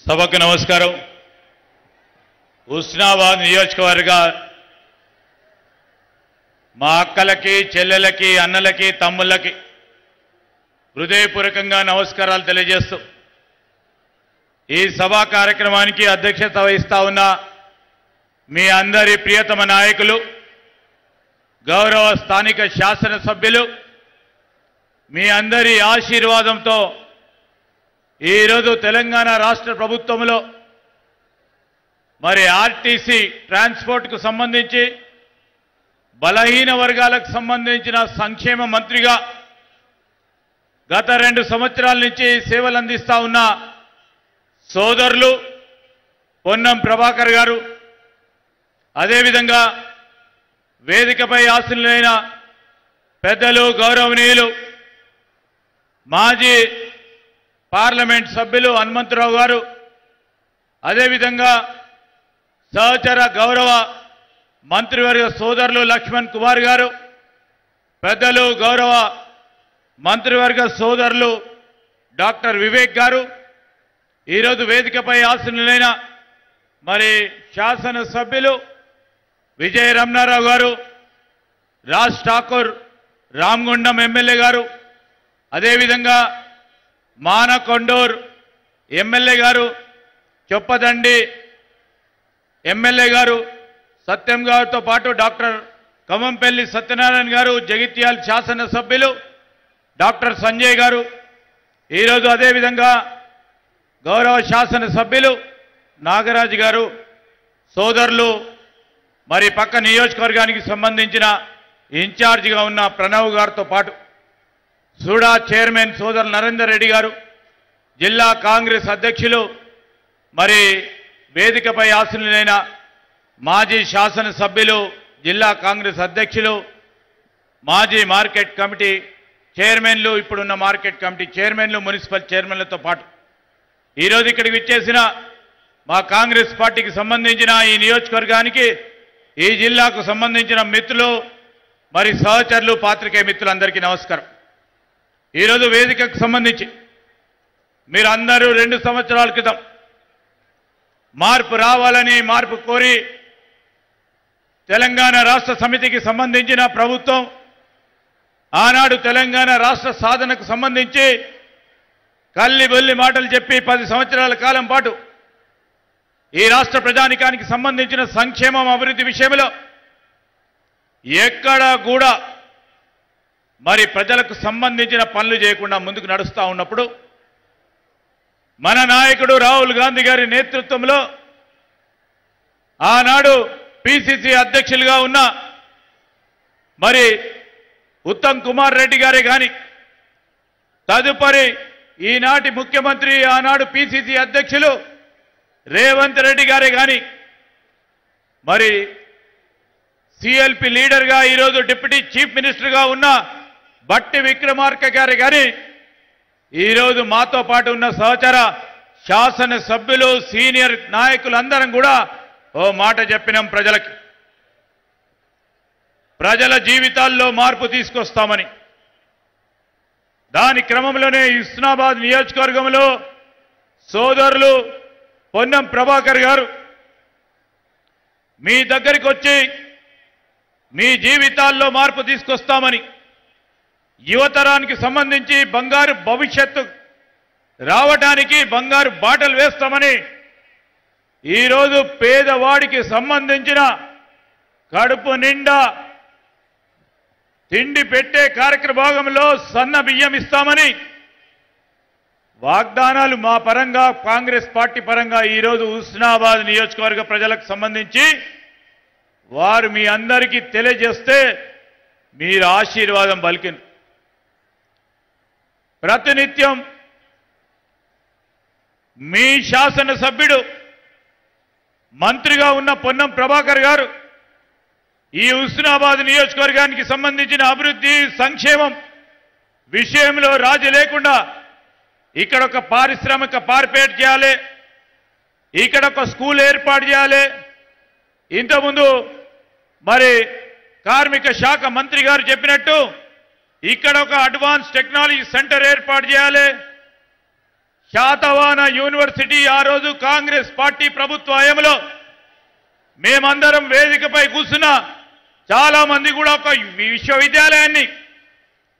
సభకు నమస్కారం. హుస్నాబాద్ నియోజకవర్గ మా అక్కలకి, చెల్లెలకి, అన్నలకి, తమ్ముళ్ళకి హృదయపూర్వకంగా నమస్కారాలు తెలియజేస్తూ ఈ సభా కార్యక్రమానికి అధ్యక్షత వహిస్తా ఉన్న మీ అందరి ప్రియతమ నాయకులు, గౌరవ స్థానిక శాసనసభ్యులు, మీ అందరి ఆశీర్వాదంతో ఈరోజు తెలంగాణ రాష్ట్ర ప్రభుత్వంలో మరి ఆర్టీసీ ట్రాన్స్పోర్ట్కు సంబంధించి బలహీన వర్గాలకు సంబంధించిన సంక్షేమ మంత్రిగా గత 2 సంవత్సరాల నుంచి సేవలు అందిస్తా ఉన్న సోదరులు పొన్నం ప్రభాకర్ గారు, అదేవిధంగా వేదికపై ఆసీనులైన పెద్దలు, గౌరవనీయులు మాజీ పార్లమెంట్ సభ్యులు హనుమంతరావు గారు, అదేవిధంగా సహచర గౌరవ మంత్రివర్గ సోదరులు లక్ష్మణ్ కుమార్ గారు, పెద్దలు గౌరవ మంత్రివర్గ సోదరులు డాక్టర్ వివేక్ గారు, ఈరోజు వేదికపై ఆసీనులైన మరి శాసనసభ్యులు విజయ రమణారావు గారు, రాజ్ ఠాకూర్ రామగుండం ఎమ్మెల్యే గారు, అదేవిధంగా మానకొండూర్ ఎమ్మెల్యే గారు, చొప్పదండి ఎమ్మెల్యే గారు సత్యం గారితో పాటు డాక్టర్ కమంపల్లి సత్యనారాయణ గారు, జగిత్యాల శాసనసభ్యులు డాక్టర్ సంజయ్ గారు, ఈరోజు అదేవిధంగా గౌరవ శాసనసభ్యులు నాగరాజు గారు, సోదరులు మరి పక్క నియోజకవర్గానికి సంబంధించిన ఇన్ఛార్జిగా ఉన్న ప్రణవ్ గారితో పాటు సూడా చైర్మన్ సోదరు నరేందర్ రెడ్డి గారు, జిల్లా కాంగ్రెస్ అధ్యక్షులు, మరి వేదికపై ఆసీనులైన మాజీ శాసనసభ్యులు, జిల్లా కాంగ్రెస్ అధ్యక్షులు, మాజీ మార్కెట్ కమిటీ చైర్మన్లు, ఇప్పుడున్న మార్కెట్ కమిటీ చైర్మన్లు, మున్సిపల్ చైర్మన్లతో పాటు ఈరోజు ఇక్కడికి విచ్చేసిన మా కాంగ్రెస్ పార్టీకి సంబంధించిన ఈ నియోజకవర్గానికి, ఈ జిల్లాకు సంబంధించిన మిత్రులు, మరి సహచరులు, పాత్రికేయ మిత్రులందరికీ నమస్కారం. ఈరోజు వేదికకు సంబంధించి మీరందరూ 2 సంవత్సరాల క్రితం మార్పు రావాలని మార్పు కోరి తెలంగాణ రాష్ట్ర సమితికి సంబంధించిన ప్రభుత్వం ఆనాడు తెలంగాణ రాష్ట్ర సాధనకు సంబంధించి కల్లిబొల్లి మాటలు చెప్పి 10 సంవత్సరాల కాలం పాటు ఈ రాష్ట్ర ప్రజానికానికి సంబంధించిన సంక్షేమం, అభివృద్ధి విషయంలో ఎక్కడా కూడా మరి ప్రజలకు సంబంధించిన పనులు చేయకుండా ముందుకు నడుస్తూ ఉన్నప్పుడు మన నాయకుడు రాహుల్ గాంధీ గారి నేతృత్వంలో ఆనాడు పిసిసి అధ్యక్షులుగా ఉన్న మరి ఉత్తమ్ కుమార్ రెడ్డి గారే కానీ, తదుపరి ఈనాటి ముఖ్యమంత్రి ఆనాడు పిసిసి అధ్యక్షులు రేవంత్ రెడ్డి గారే కానీ, మరి సిఎల్పి లీడర్గా ఈరోజు డిప్యూటీ చీఫ్ మినిస్టర్గా ఉన్న బట్టి విక్రమార్క గారు కానీ, ఈరోజు మాతో పాటు ఉన్న సహచర శాసనసభ్యులు, సీనియర్ నాయకులందరం కూడా ఓ మాట చెప్పినాం ప్రజలకి, ప్రజల జీవితాల్లో మార్పు తీసుకొస్తామని. దాని క్రమంలోనే హుస్నాబాద్ నియోజకవర్గంలో సోదరులు పొన్నం ప్రభాకర్ గారు మీ దగ్గరికి వచ్చి మీ జీవితాల్లో మార్పు తీసుకొస్తామని, యువతరానికి సంబంధించి బంగారు భవిష్యత్తు రావడానికి బంగారు బాటలు వేస్తామని ఈరోజు పేదవాడికి సంబంధించిన కడుపు నిండా తిండి పెట్టే కార్యక్రమంలో సన్న బియ్యం ఇస్తామని వాగ్దానాలు మా పరంగా, కాంగ్రెస్ పార్టీ పరంగా ఈరోజు హుస్నాబాద్ నియోజకవర్గ ప్రజలకు సంబంధించి వారు మీ అందరికీ తెలియజేస్తే మీరు ఆశీర్వాదం పలికింది. ప్రతినిత్యం మీ శాసనసభ్యుడు మంత్రిగా ఉన్న పొన్నం ప్రభాకర్ గారు ఈ హుస్నాబాద్ నియోజకవర్గానికి సంబంధించిన అభివృద్ధి, సంక్షేమం విషయంలో రాజీ లేకుండా ఇక్కడ ఒక పారిశ్రామిక పార్పేట్ చేయాలి, ఇక్కడ ఒక స్కూల్ ఏర్పాటు చేయాలి, ఇంతకుముందు మరి కార్మిక శాఖ మంత్రి గారు చెప్పినట్టు ఇక్కడ ఒక అడ్వాన్స్ టెక్నాలజీ సెంటర్ ఏర్పాటు చేయాలి, శాతవాహన యూనివర్సిటీ ఆ రోజు కాంగ్రెస్ పార్టీ ప్రభుత్వ హయాంలో మేమందరం వేదికపై కూర్చున్న చాలా మంది కూడా ఒక విశ్వవిద్యాలయాన్ని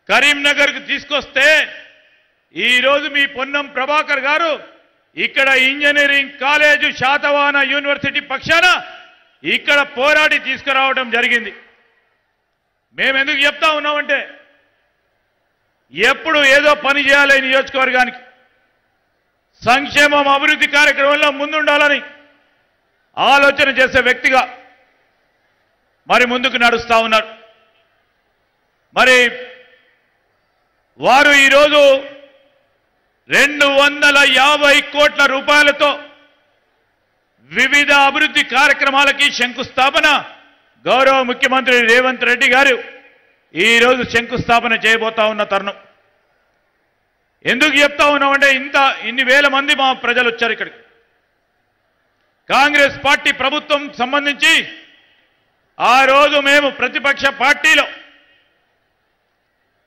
కరీంనగర్కు తీసుకొస్తే ఈరోజు మీ పొన్నం ప్రభాకర్ గారు ఇక్కడ ఇంజనీరింగ్ కాలేజు శాతవాహన యూనివర్సిటీ పక్షాన ఇక్కడ పోరాడి తీసుకురావడం జరిగింది. మేము ఎందుకు చెప్తా ఉన్నామంటే ఎప్పుడు ఏదో పని చేయాలి నియోజకవర్గానికి, సంక్షేమం అభివృద్ధి కార్యక్రమంలో ముందుండాలని ఆలోచన చేసే వ్యక్తిగా మరి ముందుకు నడుస్తూ ఉన్నారు. మరి వారు ఈరోజు 250 కోట్ల రూపాయలతో వివిధ అభివృద్ధి కార్యక్రమాలకి శంకుస్థాపన గౌరవ ముఖ్యమంత్రి రేవంత్ రెడ్డి గారు ఈరోజు శంకుస్థాపన చేయబోతా ఉన్న తరుణం. ఎందుకు చెప్తా ఉన్నామంటే ఇన్ని వేల మంది మా ప్రజలు వచ్చారు ఇక్కడికి. కాంగ్రెస్ పార్టీ ప్రభుత్వం సంబంధించి ఆ రోజు మేము ప్రతిపక్ష పార్టీలో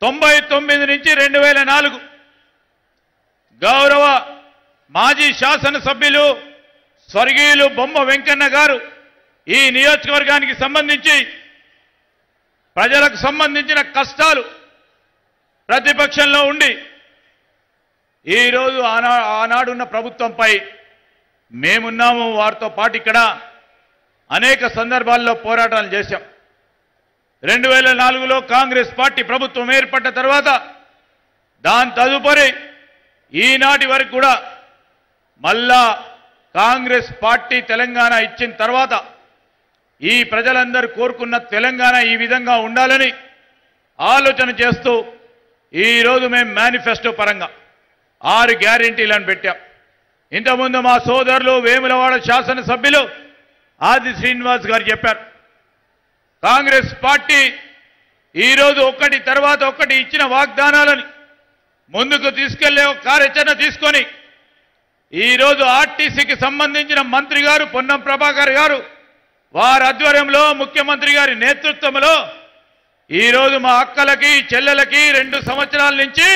99 నుంచి 2004 గౌరవ మాజీ శాసనసభ్యులు స్వర్గీయులు బొమ్మ వెంకన్న గారు ఈ నియోజకవర్గానికి సంబంధించి ప్రజలకు సంబంధించిన కష్టాలు ప్రతిపక్షంలో ఉండి ఈరోజు ఆనాడున్న ప్రభుత్వంపై మేమున్నాము. వారితో పాటు ఇక్కడ అనేక సందర్భాల్లో పోరాటాలు చేశాం. 2004లో కాంగ్రెస్ పార్టీ ప్రభుత్వం ఏర్పడ్డ తర్వాత దాని తదుపరి ఈనాటి వరకు కూడా మళ్ళా కాంగ్రెస్ పార్టీ తెలంగాణ ఇచ్చిన తర్వాత ఈ ప్రజలందరూ కోరుకున్న తెలంగాణ ఈ విధంగా ఉండాలని ఆలోచన చేస్తూ ఈరోజు మేము మేనిఫెస్టో పరంగా 6 గ్యారెంటీలను పెట్టాం. ఇంతకుముందు మా సోదరులు వేములవాడ శాసనసభ్యులు ఆది శ్రీనివాస్ గారు చెప్పారు. కాంగ్రెస్ పార్టీ ఈరోజు ఒకటి తర్వాత ఒకటి ఇచ్చిన వాగ్దానాలను ముందుకు తీసుకెళ్లే ఒక కార్యాచరణ తీసుకొని ఈరోజు ఆర్టీసీకి సంబంధించిన మంత్రి గారు పొన్నం ప్రభాకర్ గారు వారి ఆధ్వర్యంలో ముఖ్యమంత్రి గారి నేతృత్వంలో ఈరోజు మా అక్కలకి చెల్లెలకి 2 సంవత్సరాల నుంచి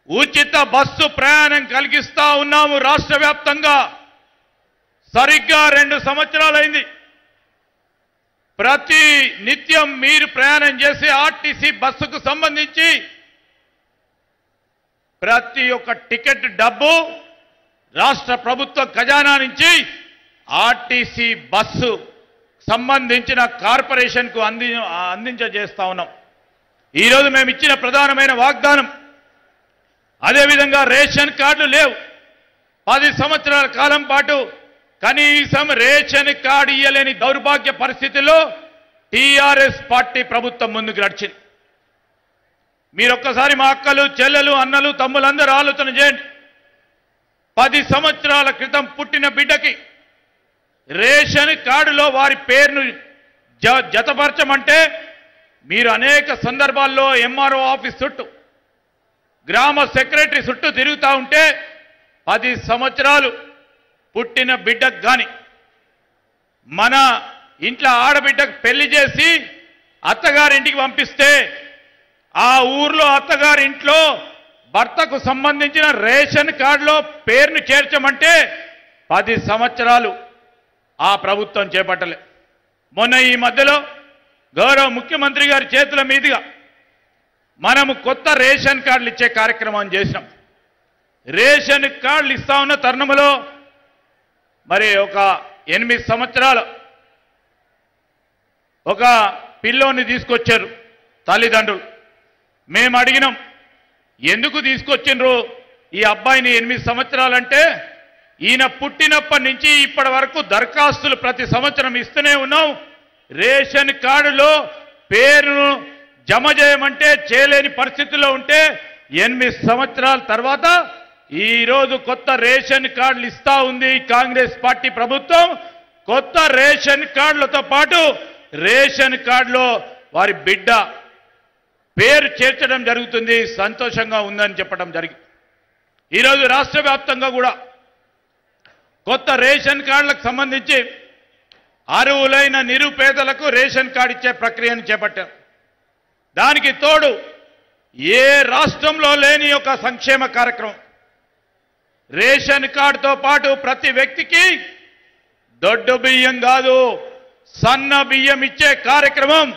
ఉచిత బస్సు ప్రయాణం కలిగిస్తా ఉన్నాము. రాష్ట్ర వ్యాప్తంగా సరిగ్గా 2 సంవత్సరాలైంది. ప్రతి నిత్యం మీరు ప్రయాణం చేసే ఆర్టీసీ బస్సుకు సంబంధించి ప్రతి ఒక్క టికెట్ డబ్బు రాష్ట్ర ప్రభుత్వ ఖజానా నుంచి ఆర్టీసీ బస్సు సంబంధించిన కార్పొరేషన్కు అందించేస్తా ఉన్నాం. ఈరోజు మేము ఇచ్చిన ప్రధానమైన వాగ్దానం. అదేవిధంగా రేషన్ కార్డులు లేవు. 10 సంవత్సరాల కాలం పాటు కనీసం రేషన్ కార్డు ఇయ్యలేని దౌర్భాగ్య పరిస్థితుల్లో టీఆర్ఎస్ పార్టీ ప్రభుత్వం ముందుకు నడిచింది. మీరొక్కసారి మా అక్కలు చెల్లెలు అన్నలు తమ్ములందరూ ఆలోచన చేయండి. 10 సంవత్సరాల క్రితం పుట్టిన బిడ్డకి రేషన్ కార్డులో వారి పేరును జతపరచమంటే మీరు అనేక సందర్భాల్లో ఎంఆర్ఓ ఆఫీస్ చుట్టూ గ్రామ సెక్రటరీ చుట్టూ తిరుగుతూ ఉంటే 10 సంవత్సరాలు పుట్టిన బిడ్డకు కానీ మన ఇంట్లో ఆడబిడ్డకు పెళ్లి చేసి అత్తగారింటికి పంపిస్తే ఆ ఊర్లో అత్తగారింట్లో భర్తకు సంబంధించిన రేషన్ కార్డులో పేరును చేర్చమంటే 10 సంవత్సరాలు ఆ ప్రభుత్వం చేపట్టలే. మొన్న ఈ మధ్యలో గౌరవ ముఖ్యమంత్రి గారి చేతుల మీదుగా మనము కొత్త రేషన్ కార్డులు ఇచ్చే కార్యక్రమం చేసినాం. రేషన్ కార్డులు ఇస్తా ఉన్న తరుణంలో మరి ఒక 8 సంవత్సరాల ఒక పిల్లోని తీసుకొచ్చారు తల్లిదండ్రులు. మేము అడిగినాం, ఎందుకు తీసుకొచ్చిండ్రు ఈ అబ్బాయిని 8 సంవత్సరాలంటే ఈయన పుట్టినప్పటి నుంచి ఇప్పటి వరకు దరఖాస్తులు ప్రతి సంవత్సరం ఇస్తూనే ఉన్నాం. రేషన్ కార్డులో పేరును జమ చేయమంటే చేయలేని పరిస్థితుల్లో ఉంటే 8 సంవత్సరాల తర్వాత ఈరోజు కొత్త రేషన్ కార్డులు ఇస్తా ఉంది కాంగ్రెస్ పార్టీ ప్రభుత్వం. కొత్త రేషన్ కార్డులతో పాటు రేషన్ కార్డులో వారి బిడ్డ పేరు చేర్చడం జరుగుతుంది. సంతోషంగా ఉందని చెప్పడం జరిగింది. ఈరోజు రాష్ట్ర వ్యాప్తంగా కూడా కొత్త రేషన్ కార్డులకు సంబంధించి అర్హులైన నిరుపేదలకు రేషన్ కార్డు ఇచ్చే ప్రక్రియను చేపట్టారు. దానికి తోడు ఏ రాష్ట్రంలో లేని ఒక సంక్షేమ కార్యక్రమం రేషన్ కార్డుతో పాటు ప్రతి వ్యక్తికి దొడ్డు బియ్యం కాదు సన్న బియ్యం ఇచ్చే కార్యక్రమం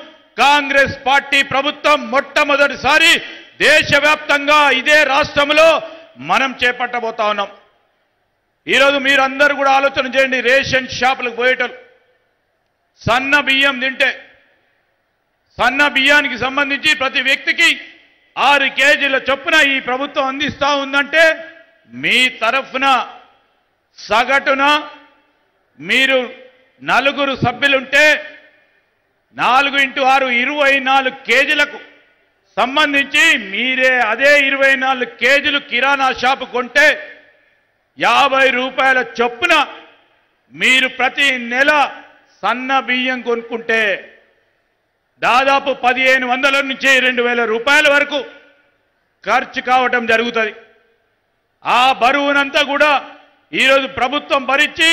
కాంగ్రెస్ పార్టీ ప్రభుత్వం మొట్టమొదటిసారి దేశవ్యాప్తంగా ఇదే రాష్ట్రంలో మనం చేపట్టబోతా ఉన్నాం. ఈరోజు మీరందరూ కూడా ఆలోచన చేయండి. రేషన్ షాపులకు పోయేటోళ్ళు సన్న బియ్యం తింటే సన్న బియ్యానికి సంబంధించి ప్రతి వ్యక్తికి 6 కేజీల చొప్పున ఈ ప్రభుత్వం అందిస్తా ఉందంటే మీ తరఫున సగటున మీరు 4 సభ్యులుంటే 4 × 6 24 కేజీలకు సంబంధించి మీరే అదే 24 కేజీలు కిరాణా షాపు కొంటే 50 రూపాయల చొప్పున మీరు ప్రతి నెల సన్న బియ్యం కొనుక్కుంటే దాదాపు 1500 నుంచి 2000 రూపాయల వరకు ఖర్చు కావటం జరుగుతుంది. ఆ బరువునంతా కూడా ఈరోజు ప్రభుత్వం భరించి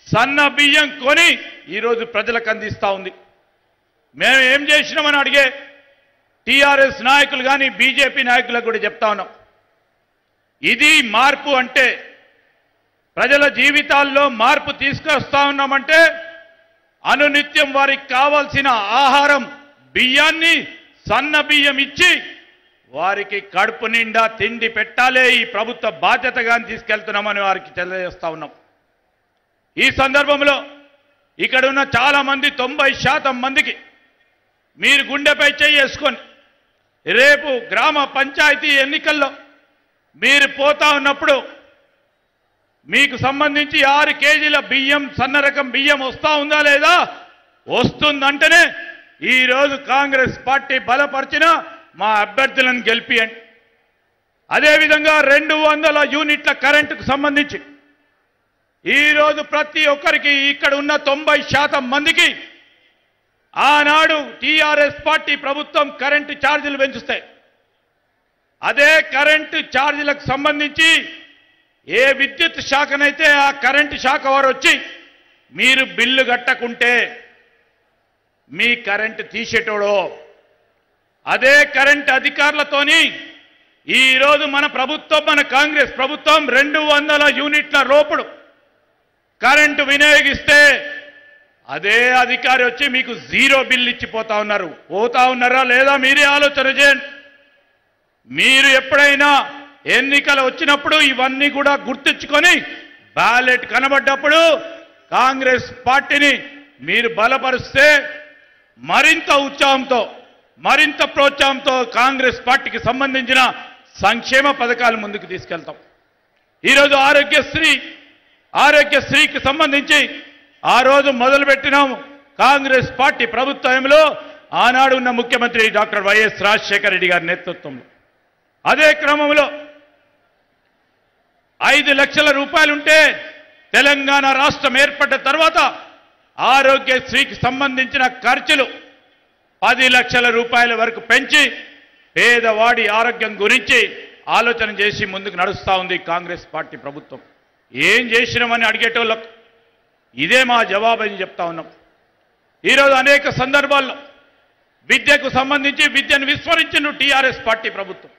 సన్న బియ్యం కొని ఈరోజు ప్రజలకు అందిస్తూ ఉంది. మేము ఏం చేసినామని అడిగే టీఆర్ఎస్ నాయకులు కానీ బీజేపీ నాయకులకు కూడా చెప్తా ఉన్నాం. ఇది మార్పు అంటే ప్రజల జీవితాల్లో మార్పు తీసుకొస్తా ఉన్నామంటే అనునిత్యం వారికి కావాల్సిన ఆహారం బియ్యాన్ని సన్న బియ్యం ఇచ్చి వారికి కడుపు నిండా తిండి పెట్టాలే ఈ ప్రభుత్వ బాధ్యతగా తీసుకెళ్తున్నామని వారికి తెలియజేస్తా ఉన్నాం. ఈ సందర్భంలో ఇక్కడ ఉన్న చాలా మంది 90% మందికి మీరు గుండెపై చేసుకొని రేపు గ్రామ పంచాయతీ ఎన్నికల్లో మీరు పోతా ఉన్నప్పుడు మీకు సంబంధించి 6 కేజీల బియ్యం సన్న రకం బియ్యం వస్తా ఉందా లేదా వస్తుందంటేనే ఈరోజు కాంగ్రెస్ పార్టీ బలపరిచిన మా అభ్యర్థులను గెలిపియండి. అదేవిధంగా 200 యూనిట్ల కరెంటుకు సంబంధించి ఈరోజు ప్రతి ఒక్కరికి ఇక్కడ ఉన్న 90% మందికి ఆనాడు టీఆర్ఎస్ పార్టీ ప్రభుత్వం కరెంటు ఛార్జీలు పెంచుతాయి. అదే కరెంటు ఛార్జీలకు సంబంధించి ఏ విద్యుత్ శాఖనైతే ఆ కరెంటు శాఖ వారు వచ్చి మీరు బిల్లు కట్టకుంటే మీ కరెంటు తీసేటోడో అదే కరెంటు అధికారులతోని ఈరోజు మన ప్రభుత్వం మన కాంగ్రెస్ ప్రభుత్వం 200 యూనిట్ల లోపుడు కరెంటు వినియోగిస్తే అదే అధికారి వచ్చి మీకు 0 బిల్లు ఇచ్చిపోతా ఉన్నారు. పోతా ఉన్నారా లేదా మీరే ఆలోచన చేయండి. మీరు ఎప్పుడైనా ఎన్నికలు వచ్చినప్పుడు ఇవన్నీ కూడా గుర్తించుకొని బ్యాలెట్ కనబడ్డప్పుడు కాంగ్రెస్ పార్టీని మీరు బలపరిస్తే మరింత ఉత్సాహంతో మరింత ప్రోత్సాహంతో కాంగ్రెస్ పార్టీకి సంబంధించిన సంక్షేమ పథకాలు ముందుకు తీసుకెళ్తాం. ఈరోజు ఆరోగ్యశ్రీకి సంబంధించి ఆ రోజు మొదలుపెట్టినాము కాంగ్రెస్ పార్టీ ప్రభుత్వంలో ఆనాడు ఉన్న ముఖ్యమంత్రి డాక్టర్ వైఎస్ రాజశేఖర రెడ్డి గారి నేతృత్వంలో. అదే క్రమంలో 5 లక్షల రూపాయలుంటే తెలంగాణ రాష్ట్రం ఏర్పడ్డ తర్వాత ఆరోగ్యశ్రీకి సంబంధించిన ఖర్చులు 10 లక్షల రూపాయల వరకు పెంచి పేదవాడి ఆరోగ్యం గురించి ఆలోచన చేసి ముందుకు నడుస్తూ ఉంది కాంగ్రెస్ పార్టీ ప్రభుత్వం. ఏం చేసినామని అడిగేటోళ్ళకు ఇదే మా జవాబు అని చెప్తా ఉన్నాం. ఈరోజు అనేక సందర్భాల్లో విద్యకు సంబంధించి విద్యను విస్మరించిన టీఆర్ఎస్ పార్టీ ప్రభుత్వం.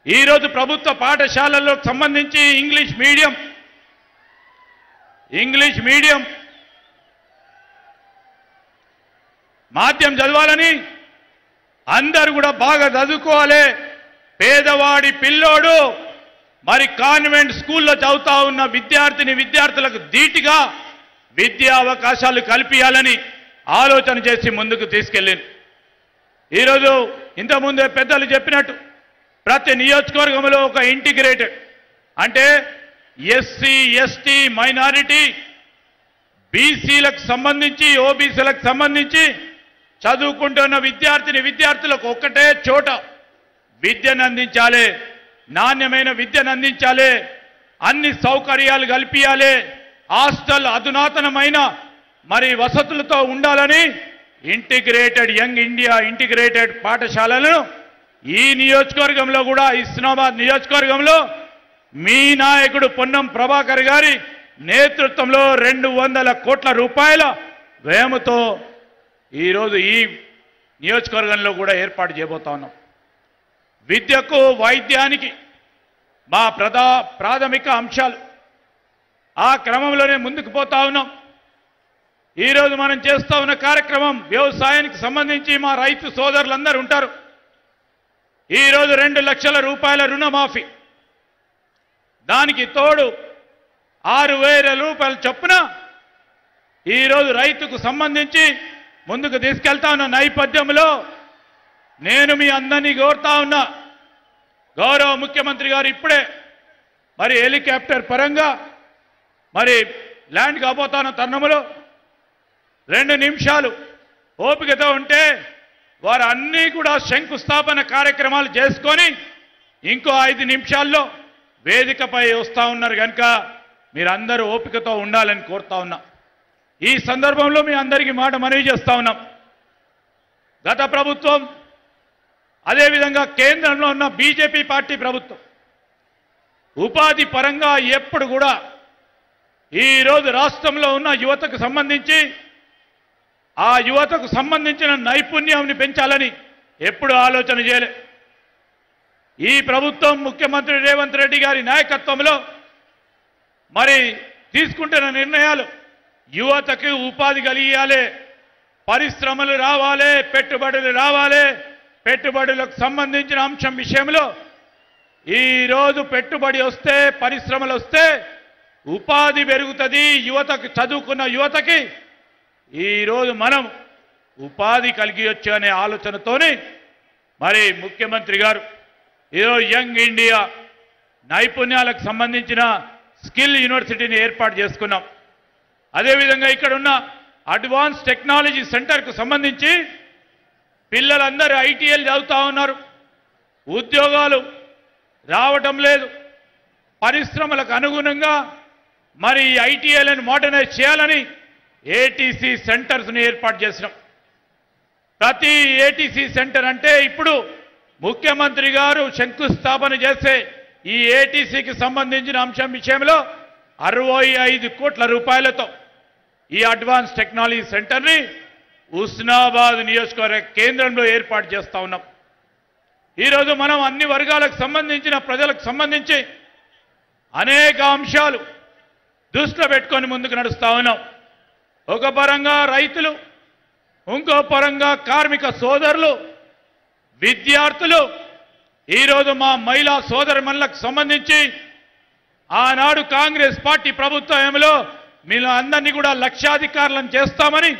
ఈరోజు ప్రభుత్వ పాఠశాలల్లో సంబంధించి ఇంగ్లీష్ మీడియం మాధ్యం చదవాలని అందరూ కూడా బాగా చదువుకోవాలి. పేదవాడి పిల్లోడు మరి కాన్వెంట్ స్కూల్లో చదువుతా ఉన్న విద్యార్థులకు ధీటుగా విద్యా అవకాశాలు కల్పించాలని ఆలోచన చేసి ముందుకు తీసుకెళ్ళింది. ఈరోజు ఇంతకుముందే పెద్దలు చెప్పినట్టు ప్రతి నియోజకవర్గంలో ఒక ఇంటిగ్రేటెడ్ అంటే ఎస్సీ ఎస్టీ మైనారిటీ బీసీలకు సంబంధించి ఓబీసీలకు సంబంధించి చదువుకుంటున్న విద్యార్థులకు ఒక్కటే చోట విద్యను అందించాలి, నాణ్యమైన విద్యను అందించాలి, అన్ని సౌకర్యాలు కల్పించాలి, హాస్టల్ అధునాతనమైన మరి వసతులతో ఉండాలని ఇంటిగ్రేటెడ్ యంగ్ ఇండియా ఇంటిగ్రేటెడ్ పాఠశాలలను ఈ నియోజకవర్గంలో కూడా ఇస్లామాబాద్ నియోజకవర్గంలో మీ నాయకుడు పొన్నం ప్రభాకర్ గారి నేతృత్వంలో 200 కోట్ల రూపాయల వ్యయంతో ఈరోజు ఈ నియోజకవర్గంలో కూడా ఏర్పాటు చేయబోతా ఉన్నాం. విద్యకు వైద్యానికి మా ప్రాథమిక అంశాలు. ఆ క్రమంలోనే ముందుకు పోతా ఉన్నాం. ఈరోజు మనం చేస్తా ఉన్న కార్యక్రమం వ్యవసాయానికి సంబంధించి మా రైతు సోదరులందరూ ఉంటారు. ఈరోజు 2 లక్షల రూపాయల రుణమాఫీ, దానికి తోడు 6,000 రూపాయల చొప్పున ఈరోజు రైతుకు సంబంధించి ముందుకు తీసుకెళ్తా ఉన్న నేపథ్యంలో నేను మీ అందరినీ కోరుతా ఉన్నా, గౌరవ ముఖ్యమంత్రి గారు ఇప్పుడే మరి హెలికాప్టర్ పరంగా మరి ల్యాండ్ కాబోతున్న తరుణంలో 2 నిమిషాలు ఓపికతో ఉంటే వారు అన్నీ కూడా శంకుస్థాపన కార్యక్రమాలు చేసుకొని ఇంకో 5 నిమిషాల్లో వేదికపై వస్తూ ఉన్నారు కనుక మీరందరూ ఓపికతో ఉండాలని కోరుతా ఉన్నా. ఈ సందర్భంలో మీ అందరికీ మాట మనవి చేస్తా ఉన్నాం. గత ప్రభుత్వం, అదేవిధంగా కేంద్రంలో ఉన్న బీజేపీ పార్టీ ప్రభుత్వం ఉపాధి పరంగా ఎప్పుడు కూడా ఈరోజు రాష్ట్రంలో ఉన్న యువతకు సంబంధించి ఆ యువతకు సంబంధించిన నైపుణ్యాన్ని పెంచాలని ఎప్పుడు ఆలోచన చేయలే. ఈ ప్రభుత్వం ముఖ్యమంత్రి రేవంత్ రెడ్డి గారి నాయకత్వంలో మరి తీసుకుంటున్న నిర్ణయాలు యువతకు ఉపాధి కలిగియాలి, పరిశ్రమలు రావాలి, పెట్టుబడులు రావాలి. పెట్టుబడులకు సంబంధించిన అంశం విషయంలో ఈరోజు పెట్టుబడి వస్తే, పరిశ్రమలు వస్తే ఉపాధి పెరుగుతుంది. యువతకు, చదువుకున్న యువతకి ఈరోజు మనం ఉపాధి కలిగియొచ్చు అనే ఆలోచనతోనే మరి ముఖ్యమంత్రి గారు ఈరోజు యంగ్ ఇండియా నైపుణ్యాలకు సంబంధించిన స్కిల్ యూనివర్సిటీని ఏర్పాటు చేసుకున్నాం. అదేవిధంగా ఇక్కడున్న అడ్వాన్స్ టెక్నాలజీ సెంటర్కు సంబంధించి పిల్లలందరూ ఐటీఎల్ చదువుతూ ఉన్నారు, ఉద్యోగాలు రావటం లేదు. పరిశ్రమలకు అనుగుణంగా మరి ఐటీఎల్ని మోడర్నైజ్ చేయాలని ఏటీసీ సెంటర్స్ని ఏర్పాటు చేసినాం. ప్రతి ఏటీసీ సెంటర్ అంటే ఇప్పుడు ముఖ్యమంత్రి గారు శంకుస్థాపన చేసే ఈ ఏటీసీకి సంబంధించిన అంశం విషయంలో 65 కోట్ల రూపాయలతో ఈ అడ్వాన్స్ టెక్నాలజీ సెంటర్ని హుస్నాబాద్ నియోజకవర్గ కేంద్రంలో ఏర్పాటు చేస్తా ఉన్నాం. ఈరోజు మనం అన్ని వర్గాలకు సంబంధించిన ప్రజలకు సంబంధించి అనేక అంశాలు దృష్టిలో పెట్టుకొని ముందుకు నడుస్తా ఉన్నాం. ఒక పరంగా రైతులు, ఇంకో పరంగా కార్మిక సోదరులు, విద్యార్థులు, ఈరోజు మా మహిళా సోదరుమణులకు సంబంధించి ఆనాడు కాంగ్రెస్ పార్టీ ప్రభుత్వంలో మీలో అందరినీ కూడా లక్షాధికారులను చేస్తామని